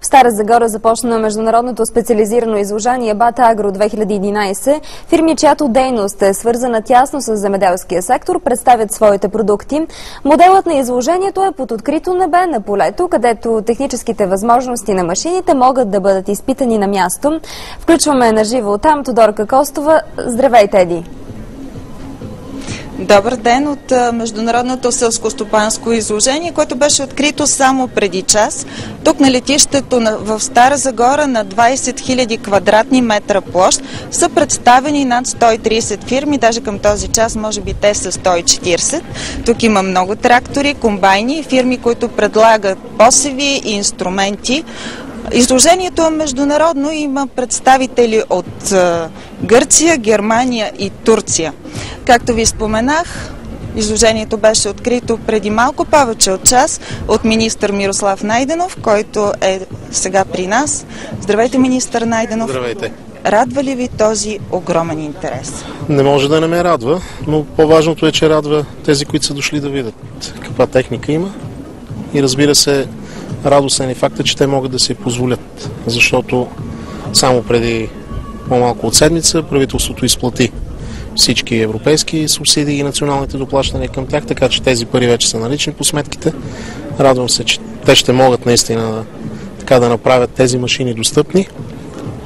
В Стара Загора започна международното специализирано изложение Батагро 2011. Фирми, чиято дейност е свързана тясно с земеделския сектор, представят своите продукти. Моделът на изложението е под открито небе на полето, където техническите възможности на машините могат да бъдат изпитани на място. Включваме наживо там Тодорка Костова. Здравейте, Еди! Добър ден от Международното селскостопанско изложение, което беше открито само преди час. Тук на летището в Стара Загора на 20 000 квадратни метра площ са представени над 130 фирми, даже към този час може би те са 140. Тук има много трактори, комбайни, фирми, които предлагат посеви и инструменти. Изложението е международно и има представители от Гърция, Германия и Турция. Както ви споменах, изложението беше открито преди малко повече от час от министър Мирослав Найденов, който е сега при нас. Здравейте, министър Найденов. Здравейте. Радва ли ви този огромен интерес? Не може да не ме радва, но по-важното е, че радва тези, които са дошли да видят каква техника има. И разбира се, радостен е факта, че те могат да се позволят, защото само преди по-малко от седмица правителството изплати всички европейски субсидии и националните доплащания към тях, така че тези пари вече са налични по сметките. Радвам се, че те ще могат наистина така да направят тези машини достъпни.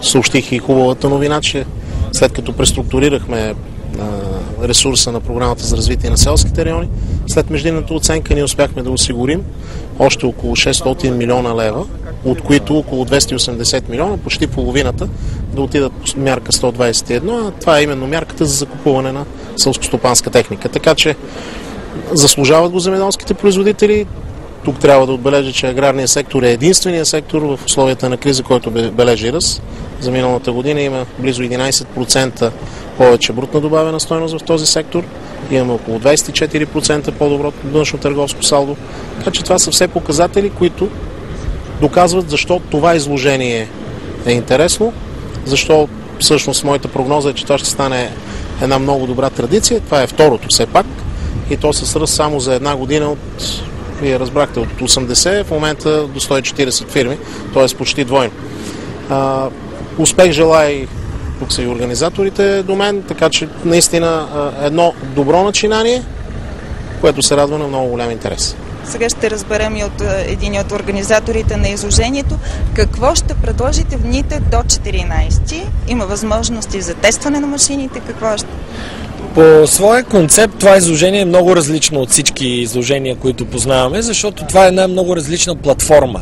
Съобщих и хубавата новина, че след като преструктурирахме ресурса на програмата за развитие на селските райони, след междинната оценка ние успяхме да осигурим още около 600 милиона лева, от които около 280 милиона, почти половината, да отидат по мярка 121, а това е именно мярката за закупуване на селскостопанска техника. Така че заслужават го земеделските производители. Тук трябва да отбележа, че аграрният сектор е единствения сектор в условията на криза, който бележи ръст. За миналата година има близо 11% повече брутна добавена стойност в този сектор. Имаме около 24% по-добро външно-търговско салдо. Така че това са все показатели, които доказват защо това изложение е интересно, защо всъщност моята прогноза е, че това ще стане една много добра традиция. Това е второто все пак и то с ръст само за една година вие разбрахте, от 80 в момента до 140 фирми, т.е. почти двойно. Успех желая и тук са и организаторите до мен, така че наистина едно добро начинание, което се радва на много голям интерес. Сега ще разберем и от един от организаторите на изложението какво ще предложите в дните до 14. Има възможности за тестване на машините, какво ще... По своя концепт това изложение е много различно от всички изложения, които познаваме, защото това е една много различна платформа.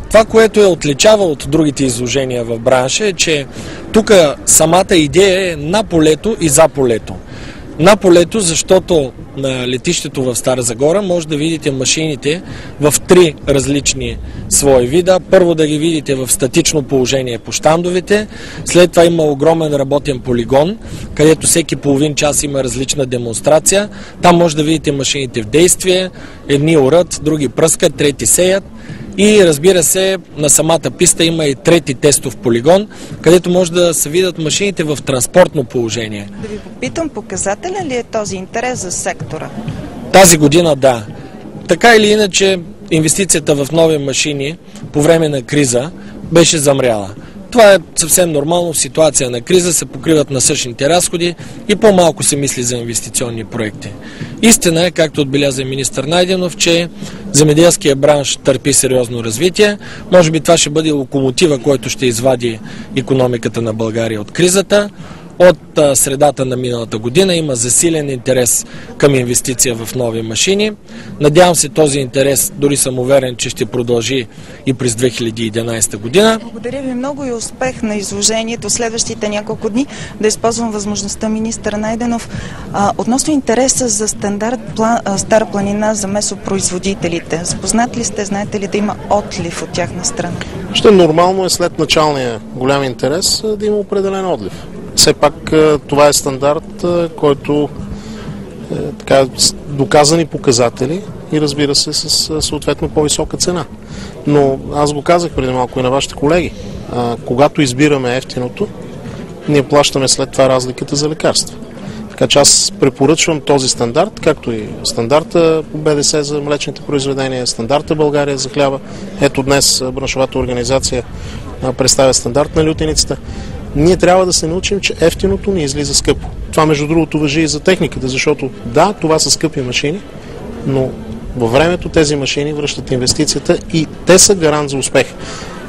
Това, което я отличава от другите изложения в бранша е, че тук самата идея е на полето и за полето. На полето, защото на летището в Стара Загора може да видите машините в 3 различни свои вида. Първо да ги видите в статично положение по щандовете, след това има огромен работен полигон, където всеки половин час има различна демонстрация. Там може да видите машините в действие, едни орат, други пръскат, трети сеят. И разбира се, на самата писта има и трети тестов полигон, където може да се видят машините в транспортно положение. Да ви попитам, показателен ли е този интерес за сектора? Тази година да. Така или иначе, инвестицията в нови машини по време на криза беше замряла. Това е съвсем нормално, в ситуация на криза се покриват насъщните разходи и по-малко се мисли за инвестиционни проекти. Истина е, както отбеляза министър Найденов, че земеделския бранш търпи сериозно развитие. Може би това ще бъде локомотива, който ще извади икономиката на България от кризата. От средата на миналата година има засилен интерес към инвестиция в нови машини. Надявам се този интерес, дори съм уверен, че ще продължи и през 2011 година. Благодаря ви много и успех на изложението следващите няколко дни. Да използвам възможността, министър Найденов. Относно интереса за стандарт Стара планина за месопроизводителите. Запознат ли сте, знаете ли да има отлив от тяхна страна? Ще нормално е след началния голям интерес да има определен отлив. Все пак това е стандарт, който е доказани показатели и разбира се с съответно по-висока цена. Но аз го казах преди малко и на вашите колеги. Когато избираме ефтиното, ние плащаме след това разликата за лекарства. Така че аз препоръчвам този стандарт, както и стандарта по БДС за млечните произведения, стандарта България за хляба. Ето днес браншовата организация представя стандарт на лютеницата. Ние трябва да се научим, че ефтиното ни излиза скъпо. Това между другото важи и за техниката, защото да, това са скъпи машини, но във времето тези машини връщат инвестицията и те са гарант за успех.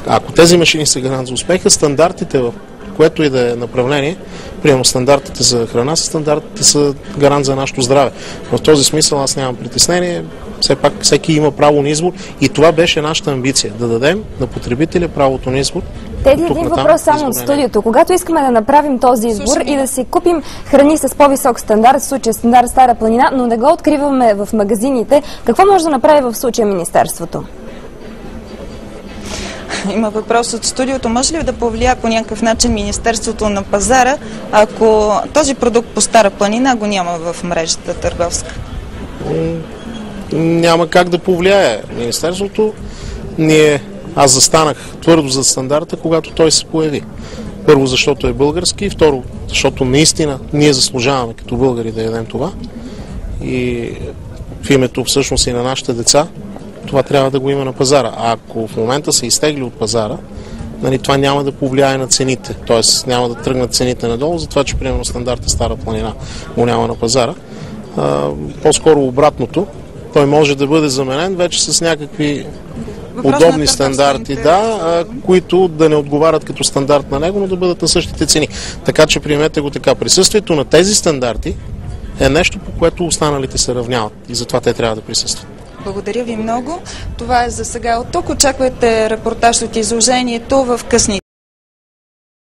Ако тези машини са гарант за успеха, стандартите в което и да е направление, примерно стандартите за храна, стандартите са гарант за нашето здраве. В този смисъл аз нямам притеснение, все пак всеки има право на избор и това беше нашата амбиция, да дадем на потребителя правото на избор. Теди, един въпрос само от студиото. Когато искаме да направим този избор и да си купим храни с по-висок стандарт, в случая стандарт Стара планина, но да го откриваме в магазините, какво може да направи в случая Министерството? Има въпрос от студиото. Може ли да повлия по някакъв начин Министерството на пазара, ако този продукт по Стара планина го няма в мрежата търговска? Няма как да повлияе Министерството. Аз застанах твърдо за стандарта, когато той се появи. Първо, защото е български, и второ, защото наистина ние заслужаваме като българи да ядем това. И в името всъщност и на нашите деца, това трябва да го има на пазара. А ако в момента се изтегли от пазара, това няма да повлияе на цените. Т.е. няма да тръгнат цените надолу, затова че примерно стандарта Стара планина го няма на пазара. По-скоро обратното. Той може да бъде заменен вече с някакви удобни стандарти, които да не отговарят като стандарт на него, но да бъдат на същите цени. Така че приемете го така. Присъствието на тези стандарти е нещо, по което останалите се равняват и затова те трябва да присъстват. Благодаря ви много. Това е за сега от тук. Очаквайте репортаж от изложението в късни